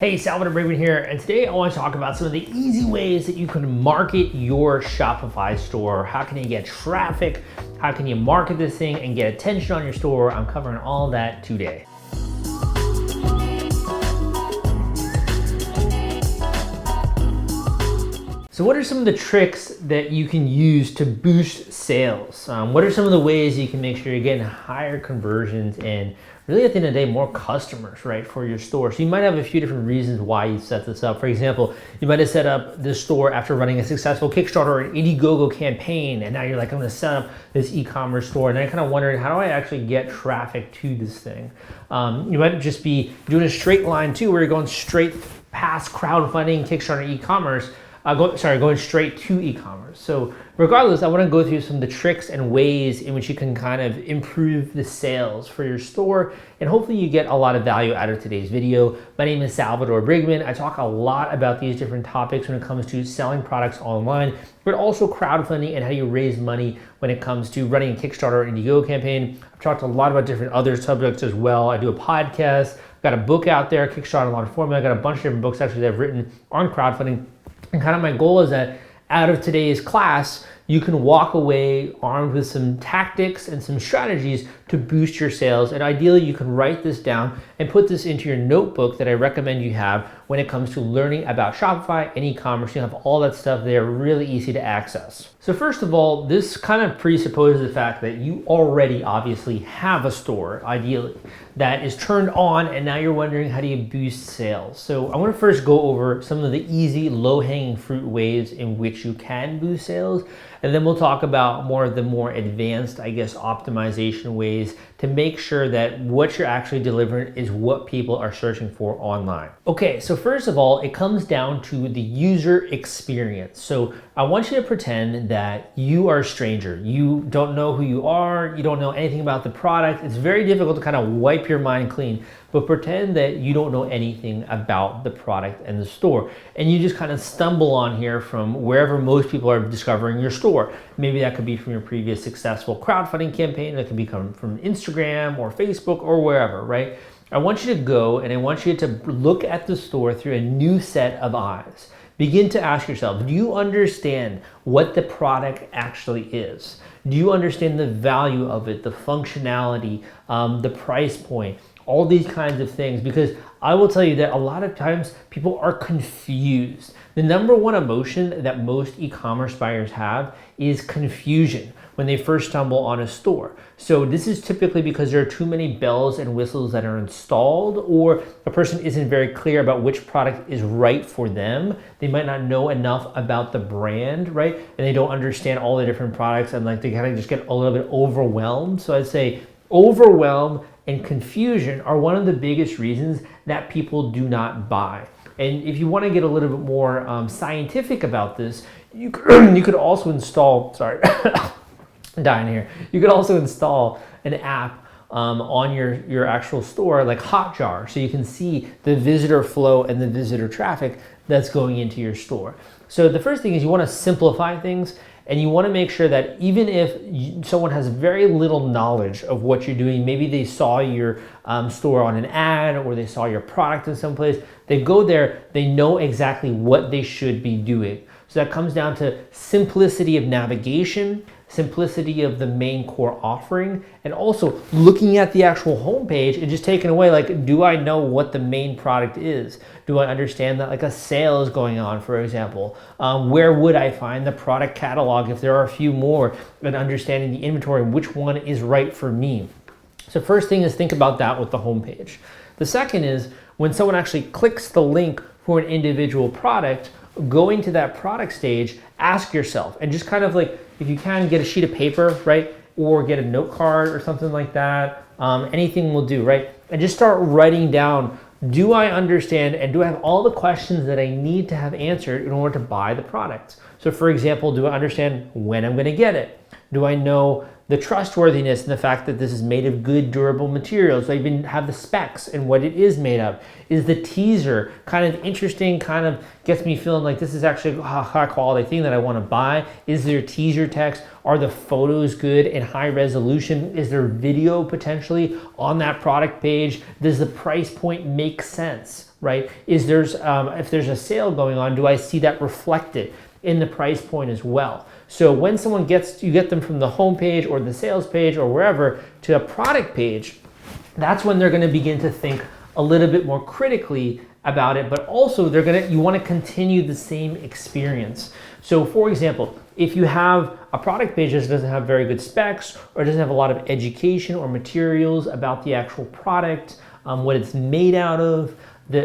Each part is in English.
Hey, Salvador Briggman here, and today I want to talk about some of the easy ways that you can market your Shopify store. How can you get traffic? How can you market this thing and get attention on your store? I'm covering all that today. So what are some of the tricks that you can use to boost sales? What are some of the ways you can make sure you're getting higher conversions and really at the end of the day, more customers, right, for your store? So you might have a few different reasons why you set this up. For example, you might have set up this store after running a successful Kickstarter or an Indiegogo campaign, and now you're like, I'm gonna set up this e-commerce store, and then kind of wondering, how do I actually get traffic to this thing? You might just be doing a straight line too, where you're going straight past crowdfunding, Kickstarter, e-commerce, going straight to e-commerce. So regardless, I want to go through some of the tricks and ways in which you can kind of improve the sales for your store, and hopefully you get a lot of value out of today's video. My name is Salvador Briggman. I talk a lot about these different topics when it comes to selling products online, but also crowdfunding and how you raise money when it comes to running a Kickstarter or Indiegogo campaign. I've talked a lot about different other subjects as well. I do a podcast, got a book out there, Kickstarter Launch Formula. I got a bunch of different books actually that I've written on crowdfunding. And kind of my goal is that out of today's class, you can walk away armed with some tactics and some strategies to boost your sales. And ideally, you can write this down and put this into your notebook that I recommend you have when it comes to learning about Shopify and e-commerce. You have all that stuff there, really easy to access. So first of all, this kind of presupposes the fact that you already obviously have a store, ideally, that is turned on, and now you're wondering, how do you boost sales? So I want to first go over some of the easy, low-hanging fruit ways in which you can boost sales. And then we'll talk about more of the more advanced, I guess, optimization ways to make sure that what you're actually delivering is what people are searching for online. Okay, so first of all, it comes down to the user experience. So I want you to pretend that you are a stranger. You don't know who you are. You don't know anything about the product. It's very difficult to kind of wipe your mind clean, but pretend that you don't know anything about the product and the store. And you just kind of stumble on here from wherever most people are discovering your store. Maybe that could be from your previous successful crowdfunding campaign. That could be from Instagram or Facebook or wherever, right? I want you to go and I want you to look at the store through a new set of eyes. Begin to ask yourself, do you understand what the product actually is? Do you understand the value of it, the functionality, the price point, all these kinds of things? Because I will tell you that a lot of times people are confused. The number one emotion that most e-commerce buyers have is confusion when they first stumble on a store. So this is typically because there are too many bells and whistles that are installed, or a person isn't very clear about which product is right for them. They might not know enough about the brand, right? And they don't understand all the different products, and like they kind of just get a little bit overwhelmed. So I'd say overwhelm and confusion are one of the biggest reasons that people do not buy. And if you want to get a little bit more scientific about this, you could also install, dying here. You could also install an app on your actual store, like Hotjar, so you can see the visitor flow and the visitor traffic that's going into your store. So the first thing is you want to simplify things, and you want to make sure that even if someone has very little knowledge of what you're doing, maybe they saw your store on an ad or they saw your product in some place, they go there, they know exactly what they should be doing. So that comes down to simplicity of navigation, simplicity of the main core offering, and also looking at the actual homepage and just taking away, like, do I know what the main product is? Do I understand that like a sale is going on, for example? Where would I find the product catalog if there are a few more, and understanding the inventory, which one is right for me? So first thing is think about that with the homepage. The second is when someone actually clicks the link for an individual product, going to that product stage, ask yourself, and just kind of like, if you can, get a sheet of paper, right? Or get a note card or something like that. Anything will do, right? And just start writing down, do I understand and do I have all the questions that I need to have answered in order to buy the product? So for example, do I understand when I'm gonna get it? Do I know the trustworthiness and the fact that this is made of good, durable materials? Do I even have the specs and what it is made of? Is the teaser kind of interesting, kind of gets me feeling like this is actually a high quality thing that I want to buy? Is there teaser text? Are the photos good and high resolution? Is there video potentially on that product page? Does the price point make sense? right? If there's a sale going on, do I see that reflected in the price point as well? So when someone you get them from the home page or the sales page or wherever to a product page, that's when they're going to begin to think a little bit more critically about it, but also you want to continue the same experience. So for example, if you have a product page that doesn't have very good specs or doesn't have a lot of education or materials about the actual product, what it's made out of,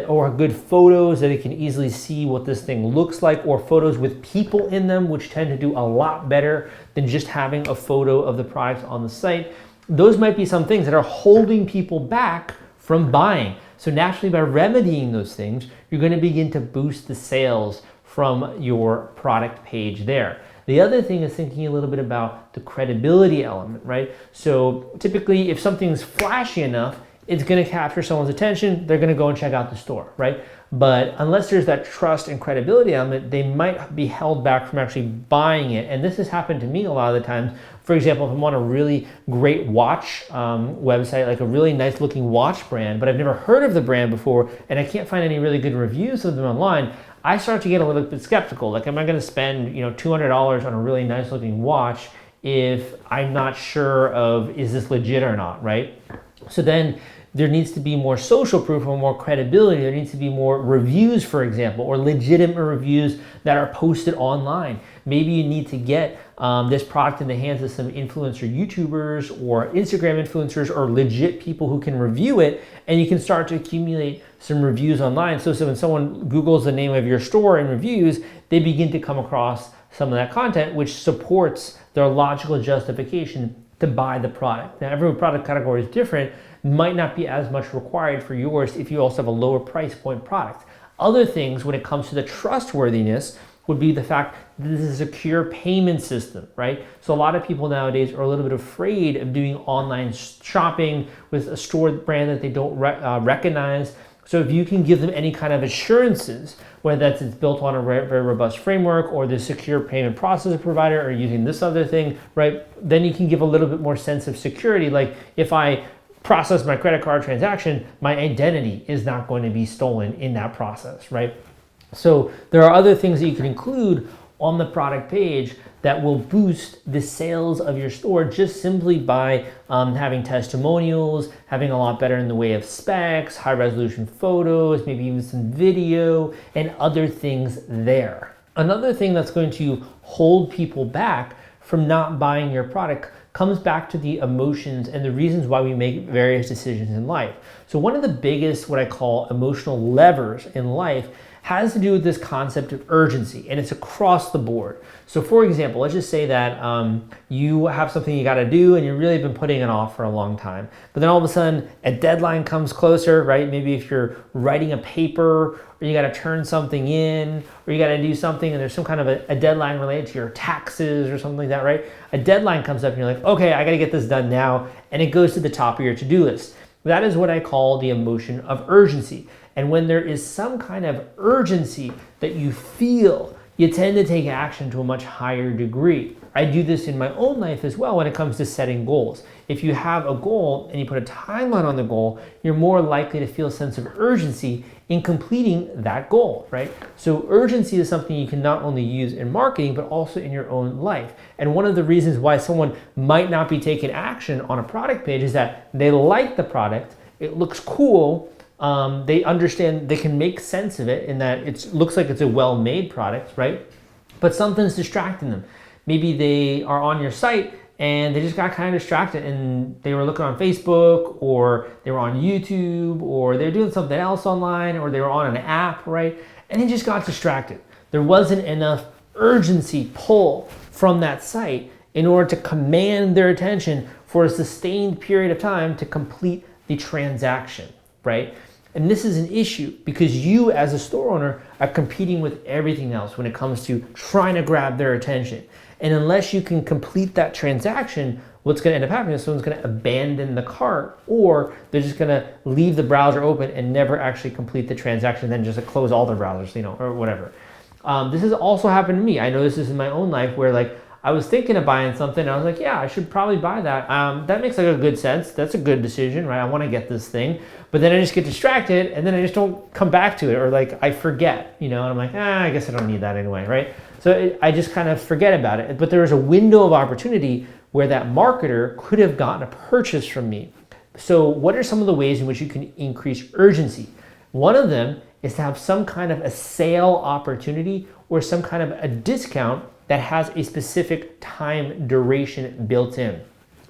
or good photos that it can easily see what this thing looks like, or photos with people in them, which tend to do a lot better than just having a photo of the product on the site, those might be some things that are holding people back from buying. So naturally, by remedying those things, you're going to begin to boost the sales from your product page there. The other thing is thinking a little bit about the credibility element, right? So typically, if something's flashy enough, it's going to capture someone's attention. They're going to go and check out the store, right? But unless there's that trust and credibility element, they might be held back from actually buying it. And this has happened to me a lot of the times. For example, if I'm on a really great watch website, like a really nice looking watch brand, but I've never heard of the brand before, and I can't find any really good reviews of them online, I start to get a little bit skeptical. Like, am I going to spend $200 on a really nice looking watch if I'm not sure of, is this legit or not, right? So then there needs to be more social proof or more credibility. There needs to be more reviews, for example, or legitimate reviews that are posted online. Maybe you need to get this product in the hands of some influencer YouTubers or Instagram influencers or legit people who can review it, and you can start to accumulate some reviews online. So when someone Googles the name of your store and reviews, they begin to come across some of that content, which supports their logical justification to buy the product. Now, every product category is different, might not be as much required for yours if you also have a lower price point product. Other things when it comes to the trustworthiness would be the fact that this is a secure payment system, right? So a lot of people nowadays are a little bit afraid of doing online shopping with a store brand that they don't recognize. So if you can give them any kind of assurances, whether that's it's built on a very robust framework or the secure payment processor provider or using this other thing, right? Then you can give a little bit more sense of security. Like if I process my credit card transaction, my identity is not going to be stolen in that process, right? So there are other things that you can include on the product page that will boost the sales of your store just simply by having testimonials, having a lot better in the way of specs, high resolution photos, maybe even some video and other things there. Another thing that's going to hold people back from not buying your product comes back to the emotions and the reasons why we make various decisions in life. So one of the biggest, what I call emotional levers in life, has to do with this concept of urgency, and it's across the board. So for example, let's just say that you have something you gotta do and you've really been putting it off for a long time, but then all of a sudden a deadline comes closer, right? Maybe if you're writing a paper or you gotta turn something in or you gotta do something and there's some kind of a deadline related to your taxes or something like that, right? A deadline comes up and you're like, okay, I gotta get this done now, and it goes to the top of your to-do list. That is what I call the emotion of urgency. And when there is some kind of urgency that you feel, you tend to take action to a much higher degree. I do this in my own life as well when it comes to setting goals. If you have a goal and you put a timeline on the goal, you're more likely to feel a sense of urgency in completing that goal, right? So urgency is something you can not only use in marketing, but also in your own life. And one of the reasons why someone might not be taking action on a product page is that they like the product, it looks cool, they understand, they can make sense of it in that it looks like it's a well-made product, right? But something's distracting them. Maybe they are on your site and they just got kind of distracted and they were looking on Facebook or they were on YouTube or they're doing something else online or they were on an app, right? And they just got distracted. There wasn't enough urgency pull from that site in order to command their attention for a sustained period of time to complete the transaction, right? And this is an issue because you as a store owner are competing with everything else when it comes to trying to grab their attention. And unless you can complete that transaction, what's going to end up happening is someone's going to abandon the cart or they're just going to leave the browser open and never actually complete the transaction, then just close all their browsers, or whatever. This has also happened to me. I know this is in my own life where like I was thinking of buying something. And I was like, yeah, I should probably buy that. That makes like a good sense. That's a good decision, right? I want to get this thing. But then I just get distracted and then I just don't come back to it, or like I forget, and I'm like, I guess I don't need that anyway, right? So I just kind of forget about it. But there was a window of opportunity where that marketer could have gotten a purchase from me. So what are some of the ways in which you can increase urgency? One of them is to have some kind of a sale opportunity or some kind of a discount that has a specific time duration built in.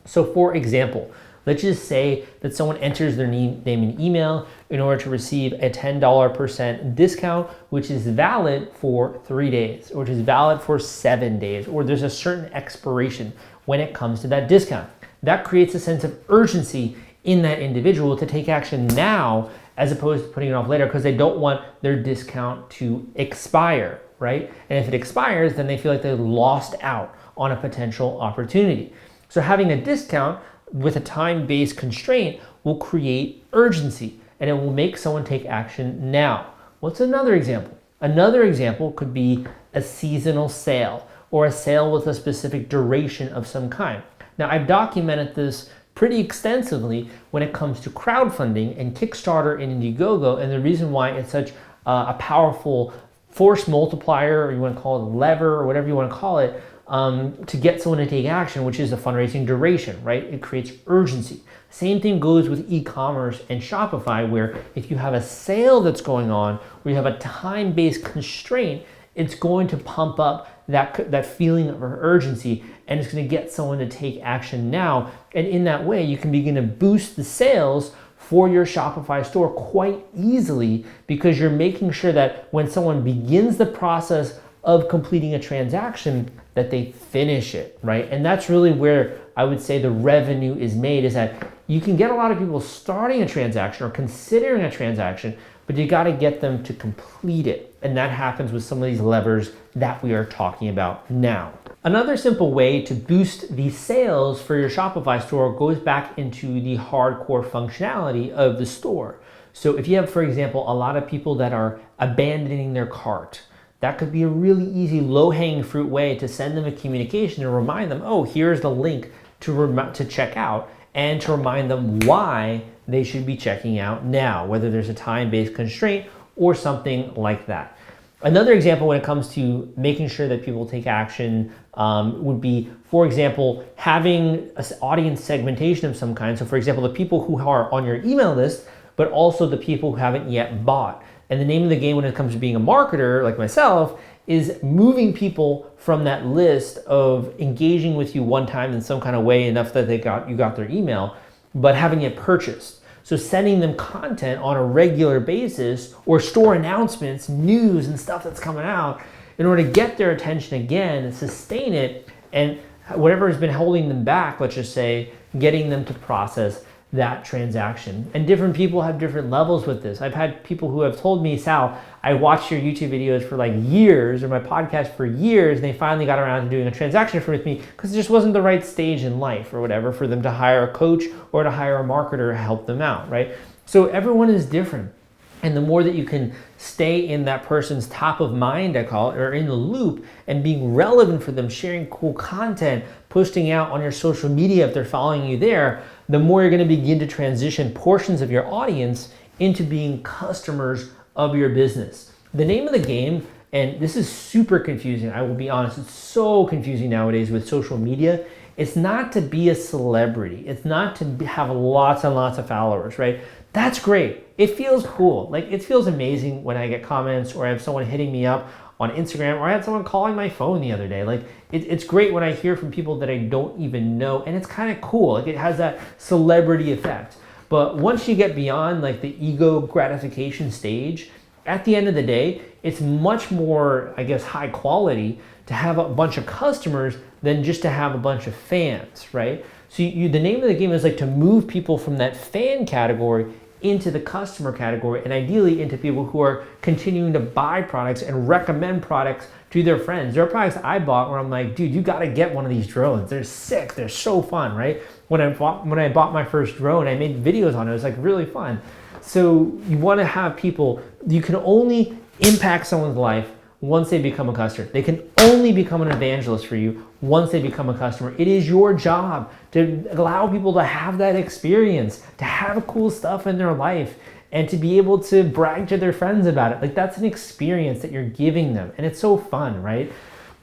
So for example, let's just say that someone enters their name and email in order to receive a 10% discount, which is valid for 3 days, or which is valid for 7 days, or there's a certain expiration when it comes to that discount. That creates a sense of urgency in that individual to take action now as opposed to putting it off later, because they don't want their discount to expire, right? And if it expires, then they feel like they lost out on a potential opportunity. So having a discount with a time-based constraint will create urgency, and it will make someone take action now. What's another example? Another example could be a seasonal sale, or a sale with a specific duration of some kind. Now, I've documented this pretty extensively when it comes to crowdfunding and Kickstarter and Indiegogo, and the reason why it's such a powerful force multiplier, or you want to call it a lever, or whatever you want to call it, to get someone to take action, which is the fundraising duration, right? It creates urgency. Same thing goes with e-commerce and Shopify, where if you have a sale that's going on, where you have a time-based constraint, it's going to pump up that feeling of urgency, and it's going to get someone to take action now. And in that way, you can begin to boost the sales for your Shopify store quite easily, because you're making sure that when someone begins the process of completing a transaction, that they finish it, right? And that's really where I would say the revenue is made, is that you can get a lot of people starting a transaction or considering a transaction, but you got to get them to complete it. And that happens with some of these levers that we are talking about now. Another simple way to boost the sales for your Shopify store goes back into the hardcore functionality of the store. So if you have, for example, a lot of people that are abandoning their cart, that could be a really easy low-hanging fruit way to send them a communication and remind them, oh, here's the link to check out, and to remind them why they should be checking out now, whether there's a time-based constraint or something like that. Another example when it comes to making sure that people take action would be, for example, having an audience segmentation of some kind. So for example, the people who are on your email list, but also the people who haven't yet bought. And the name of the game when it comes to being a marketer like myself is moving people from that list of engaging with you one time in some kind of way enough that you got their email, but having it purchased. So sending them content on a regular basis, or store announcements, news and stuff that's coming out, in order to get their attention again and sustain it, and whatever has been holding them back, let's just say, getting them to process that transaction. And different people have different levels with this. I've had people who have told me, Sal, I watched your YouTube videos for like years, or my podcast for years, and they finally got around to doing a transaction with me because it just wasn't the right stage in life or whatever for them to hire a coach or to hire a marketer to help them out, right? So everyone is different. And the more that you can stay in that person's top of mind, I call it, or in the loop, and being relevant for them, sharing cool content, posting out on your social media if they're following you there, the more you're going to begin to transition portions of your audience into being customers of your business. The name of the game, and this is super confusing, I will be honest, it's so confusing nowadays with social media. It's not to be a celebrity. It's not to have lots and lots of followers, right? That's great. It feels cool. Like, it feels amazing when I get comments, or I have someone hitting me up on Instagram, or I had someone calling my phone the other day. Like, it's great when I hear from people that I don't even know, and it's kind of cool. Like, it has that celebrity effect. But once you get beyond like the ego gratification stage, at the end of the day, it's much more, I guess, high quality to have a bunch of customers than just to have a bunch of fans, right? So the name of the game is like to move people from that fan category into the customer category, and ideally into people who are continuing to buy products and recommend products to their friends. There are products I bought where I'm like, dude, you gotta get one of these drones. They're sick, they're so fun, right? When I bought my first drone, I made videos on it. It was like really fun. So you wanna have people, you can only impact someone's life once they become a customer. They can only only become an evangelist for you once they become a customer. It is your job to allow people to have that experience, to have cool stuff in their life, and to be able to brag to their friends about it. Like, that's an experience that you're giving them, and it's so fun, right?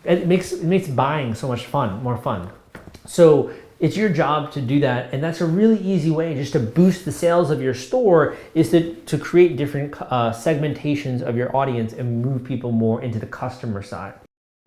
It makes buying so much more fun. So it's your job to do that, and that's a really easy way just to boost the sales of your store, is to create different segmentations of your audience and move people more into the customer side.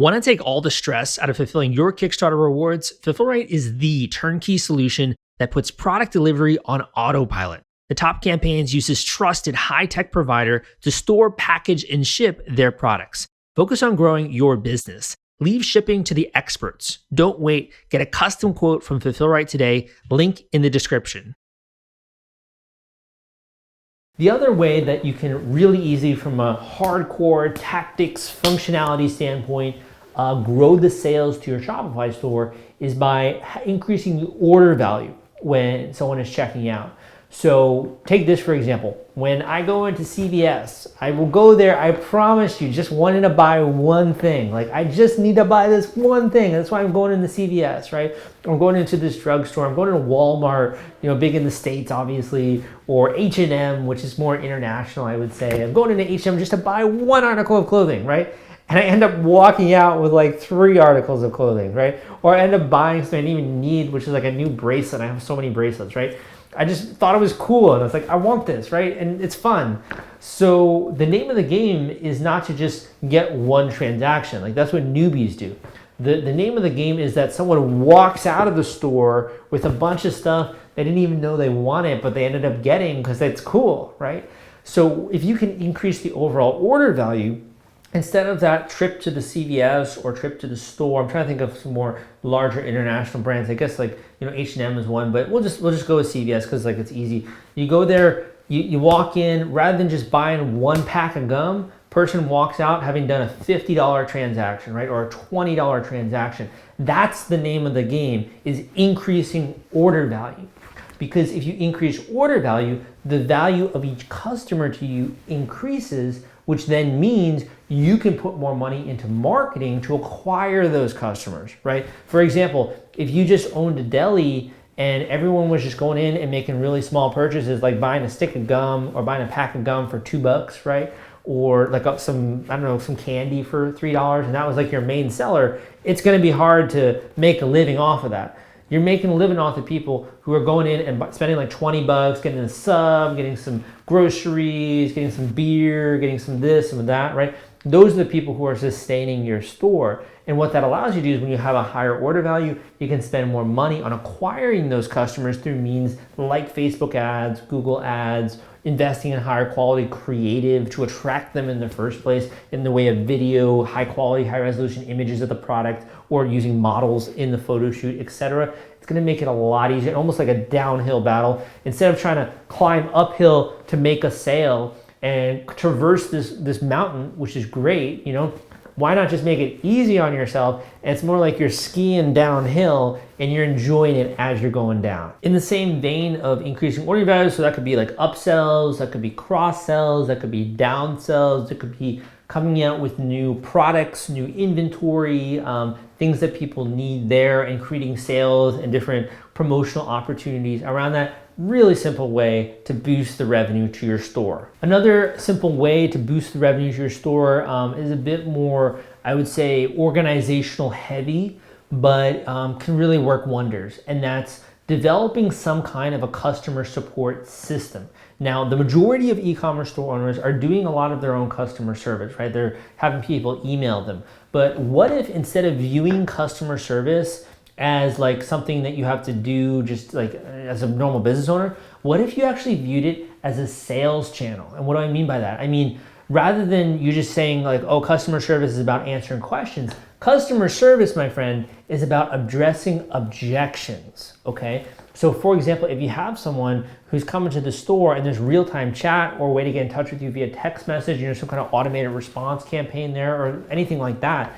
Want to take all the stress out of fulfilling your Kickstarter rewards? Fulfillment is the turnkey solution that puts product delivery on autopilot. The Top Campaigns uses trusted high-tech provider to store, package, and ship their products. Focus on growing your business. Leave shipping to the experts. Don't wait. Get a custom quote from Fulfillment today. Link in the description. The other way that you can really easy, from a hardcore tactics functionality standpoint, grow the sales to your Shopify store is by increasing the order value when someone is checking out. So take this for example. When I go into CVS, I will go there, I promise you, just wanting to buy one thing. Like, I just need to buy this one thing. That's why I'm going into CVS, right? I'm going into this drugstore. I'm going to Walmart, big in the States, obviously, or H&M, which is more international, I would say. I'm going into H&M just to buy one article of clothing, right? And I end up walking out with like 3 articles of clothing, right? Or I end up buying something I didn't even need, which is like a new bracelet. I have so many bracelets, right? I just thought it was cool, and I was like, I want this, right? And it's fun. So the name of the game is not to just get one transaction. Like, that's what newbies do. The name of the game is that someone walks out of the store with a bunch of stuff they didn't even know they wanted, but they ended up getting because it's cool, right? So if you can increase the overall order value, instead of that trip to the CVS or trip to the store, I'm trying to think of some more larger international brands. I guess like, H&M is one, but we'll just go with CVS because like it's easy. You go there, you walk in, rather than just buying one pack of gum, person walks out having done a $50 transaction, right? Or a $20 transaction. That's the name of the game, is increasing order value. Because if you increase order value, the value of each customer to you increases, which then means you can put more money into marketing to acquire those customers, right? For example, if you just owned a deli and everyone was just going in and making really small purchases, like buying a stick of gum or buying a pack of gum for $2, right? Or like some candy for $3, and that was like your main seller, it's gonna be hard to make a living off of that. You're making a living off of people who are going in and spending like $20, getting a sub, getting some groceries, getting some beer, getting some this, some of that, right? Those are the people who are sustaining your store. And what that allows you to do is, when you have a higher order value, you can spend more money on acquiring those customers through means like Facebook ads, Google ads, investing in higher quality creative to attract them in the first place in the way of video, high quality, high resolution images of the product, or using models in the photo shoot, etc. It's gonna make it a lot easier, almost like a downhill battle. Instead of trying to climb uphill to make a sale and traverse this mountain, which is great, why not just make it easy on yourself? And it's more like you're skiing downhill and you're enjoying it as you're going down. In the same vein of increasing order value, so that could be like upsells, that could be cross sells, that could be downsells, that could be coming out with new products, new inventory, things that people need there, and creating sales and different promotional opportunities around that. Really simple way to boost the revenue to your store. Another simple way to boost the revenue to your store is a bit more, I would say, organizational heavy, but can really work wonders. And that's developing some kind of a customer support system. Now, the majority of e-commerce store owners are doing a lot of their own customer service, right? They're having people email them. But what if, instead of viewing customer service as like something that you have to do just like as a normal business owner, what if you actually viewed it as a sales channel? And what do I mean by that? I mean, rather than you just saying like, oh, customer service is about answering questions, customer service, my friend, is about addressing objections, okay? So for example, if you have someone who's coming to the store and there's real-time chat or a way to get in touch with you via text message, some kind of automated response campaign there or anything like that,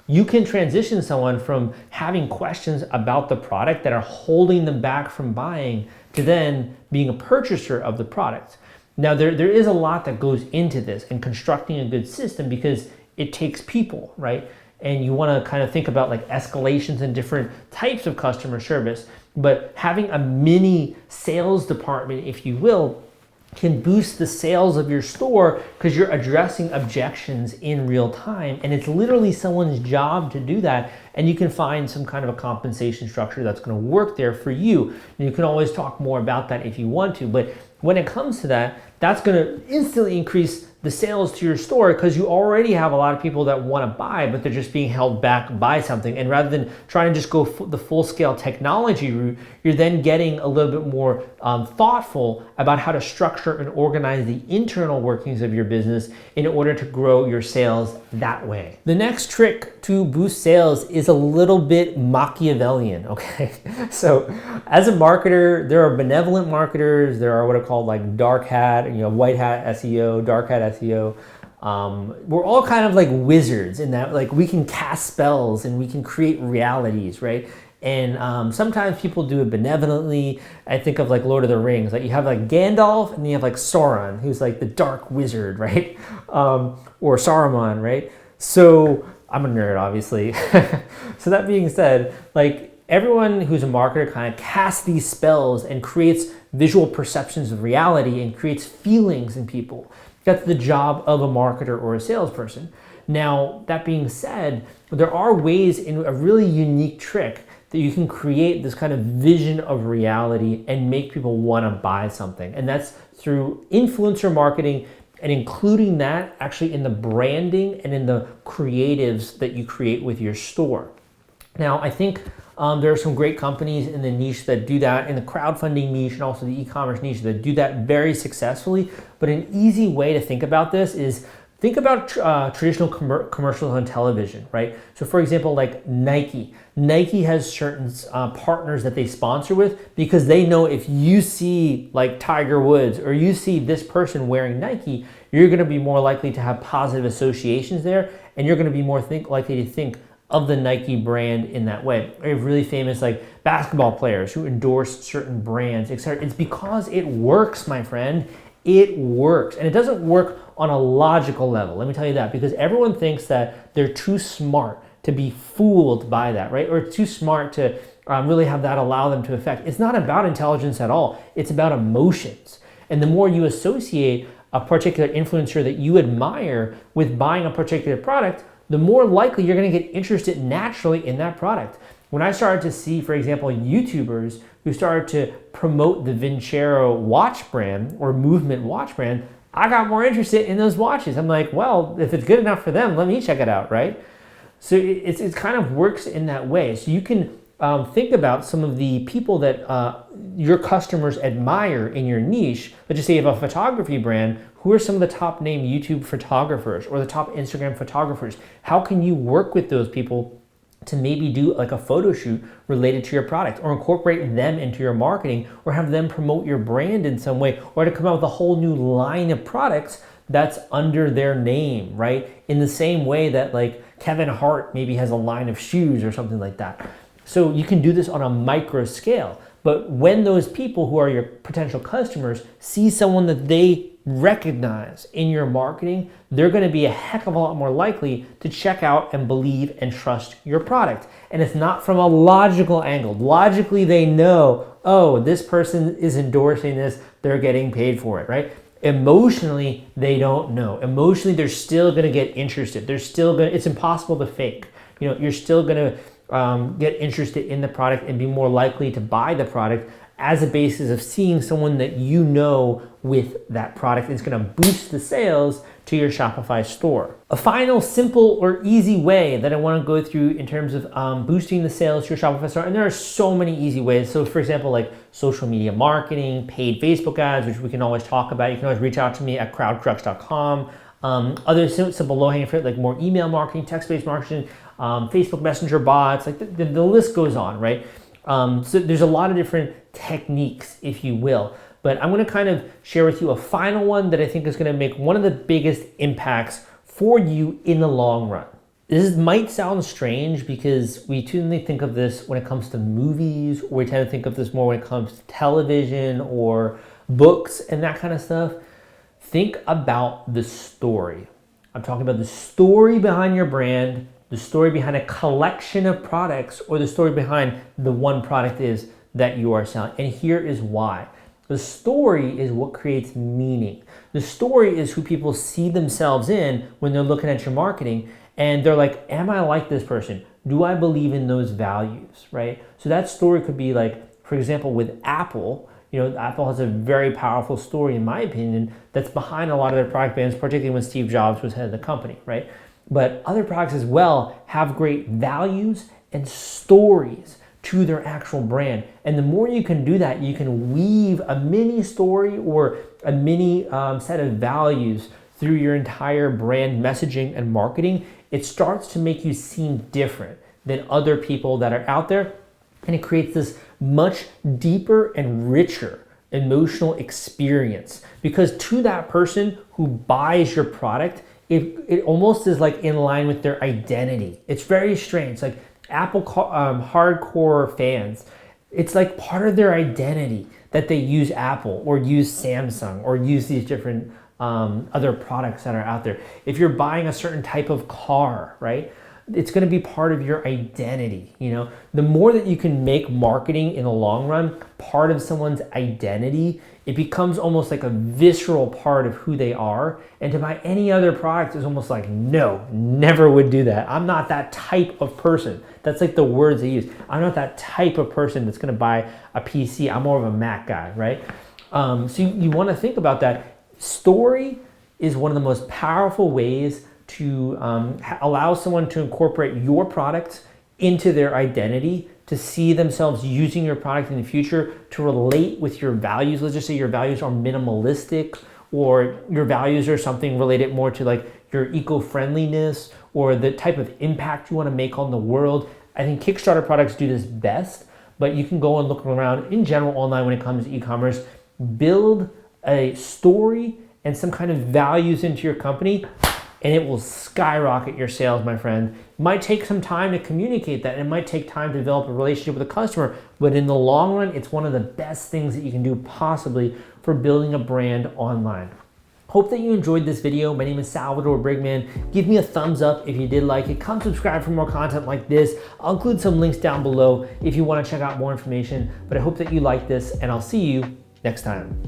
you can transition someone from having questions about the product that are holding them back from buying to then being a purchaser of the product. Now, there is a lot that goes into this and constructing a good system, because it takes people, right? and you want to kind of think about like escalations and different types of customer service. But having a mini sales department, if you will, can boost the sales of your store because you're addressing objections in real time, and it's literally someone's job to do that, and you can find some kind of a compensation structure that's going to work there for you. And you can always talk more about that if you want to, but when it comes to that, that's going to instantly increase the sales to your store because you already have a lot of people that want to buy, but they're just being held back by something. And rather than trying to just go the full-scale technology route, you're then getting a little bit more thoughtful about how to structure and organize the internal workings of your business in order to grow your sales that way. The next trick to boost sales is a little bit Machiavellian, okay? So as a marketer, there are benevolent marketers, there are what are called like dark hat, white hat SEO, dark hat SEO. We're all kind of like wizards in that, like, we can cast spells and we can create realities, right? And sometimes people do it benevolently. I think of like Lord of the Rings. Like, you have like Gandalf, and then you have like Sauron, who's like the dark wizard, right? Or Saruman, right? So I'm a nerd, obviously. So that being said, like, everyone who's a marketer kind of casts these spells and creates visual perceptions of reality and creates feelings in people. That's the job of a marketer or a salesperson. Now, that being said, there are ways in a really unique trick that you can create this kind of vision of reality and make people want to buy something. And that's through influencer marketing, and including that actually in the branding and in the creatives that you create with your store. Now, I think there are some great companies in the niche that do that, in the crowdfunding niche and also the e-commerce niche, that do that very successfully. But an easy way to think about this is think about traditional commercials on television, right? So for example, like Nike. Nike has certain partners that they sponsor with because they know if you see like Tiger Woods or you see this person wearing Nike, you're going to be more likely to have positive associations there, and you're going to be more likely to think of the Nike brand in that way. We have really famous like basketball players who endorse certain brands, etc. It's because it works, my friend. It works. And it doesn't work on a logical level. Let me tell you that, because everyone thinks that they're too smart to be fooled by that, right? Or too smart to really have that allow them to affect. It's not about intelligence at all. It's about emotions. And the more you associate a particular influencer that you admire with buying a particular product, the more likely you're going to get interested naturally in that product. When I started to see, for example, YouTubers who started to promote the Vincero watch brand or Movement watch brand, I got more interested in those watches. I'm like, well, if it's good enough for them, let me check it out, right? So it kind of works in that way. So you can think about some of the people that your customers admire in your niche. Let's just say you have a photography brand. Who are some of the top name YouTube photographers or the top Instagram photographers? How can you work with those people to maybe do like a photo shoot related to your product, or incorporate them into your marketing, or have them promote your brand in some way, or to come out with a whole new line of products that's under their name, right? In the same way that like Kevin Hart maybe has a line of shoes or something like that. So you can do this on a micro scale. But when those people who are your potential customers see someone that they recognize in your marketing, they're going to be a heck of a lot more likely to check out and believe and trust your product. And it's not from a logical angle. Logically, they know, oh, this person is endorsing this, they're getting paid for it, right? Emotionally, they don't know. Emotionally, they're still going to get interested. They're still going to, it's impossible to fake. You're still going to get interested in the product and be more likely to buy the product as a basis of seeing someone that you know with that product. It's going to boost the sales to your Shopify store. A final simple or easy way that I want to go through in terms of boosting the sales to your Shopify store, and there are so many easy ways. So for example, like social media marketing, paid Facebook ads, which we can always talk about. You can always reach out to me at crowdcrux.com. Other simple low-hanging fruit, like more email marketing, text-based marketing, Facebook Messenger bots, like the list goes on, right? So there's a lot of different techniques, if you will. But I'm going to kind of share with you a final one that I think is going to make one of the biggest impacts for you in the long run. This might sound strange because we tend to think of this when it comes to movies, or we tend to think of this more when it comes to television or books and that kind of stuff. Think about the story. I'm talking about the story behind your brand the story behind a collection of products, or the story behind the one product is that you are selling. And here is why. The story is what creates meaning. The story is who people see themselves in when they're looking at your marketing, and they're like, am I like this person? Do I believe in those values, right? So that story could be like, for example, with Apple, Apple has a very powerful story, in my opinion, that's behind a lot of their product brands, particularly when Steve Jobs was head of the company, right? But other products as well have great values and stories to their actual brand. And the more you can do that, you can weave a mini story or a mini set of values through your entire brand messaging and marketing. It starts to make you seem different than other people that are out there. And it creates this much deeper and richer emotional experience, because to that person who buys your product, it almost is like in line with their identity. It's very strange. Like Apple hardcore fans, it's like part of their identity that they use Apple or use Samsung or use these different other products that are out there. If you're buying a certain type of car, right, it's going to be part of your identity. The more that you can make marketing in the long run part of someone's identity, it becomes almost like a visceral part of who they are. And to buy any other product is almost like, no, never would do that. I'm not that type of person. That's like the words they use. I'm not that type of person that's going to buy a PC. I'm more of a Mac guy, right? So you want to think about that. Story is one of the most powerful ways to allow someone to incorporate your product into their identity, to see themselves using your product in the future, to relate with your values. Let's just say your values are minimalistic, or your values are something related more to like your eco-friendliness or the type of impact you want to make on the world. I think Kickstarter products do this best, but you can go and look around in general online when it comes to e-commerce. Build a story and some kind of values into your company, and it will skyrocket your sales, my friend. It might take some time to communicate that, and it might take time to develop a relationship with a customer, but in the long run, it's one of the best things that you can do possibly for building a brand online. Hope that you enjoyed this video. My name is Salvador Briggman. Give me a thumbs up if you did like it. Come subscribe for more content like this. I'll include some links down below if you want to check out more information, but I hope that you like this, and I'll see you next time.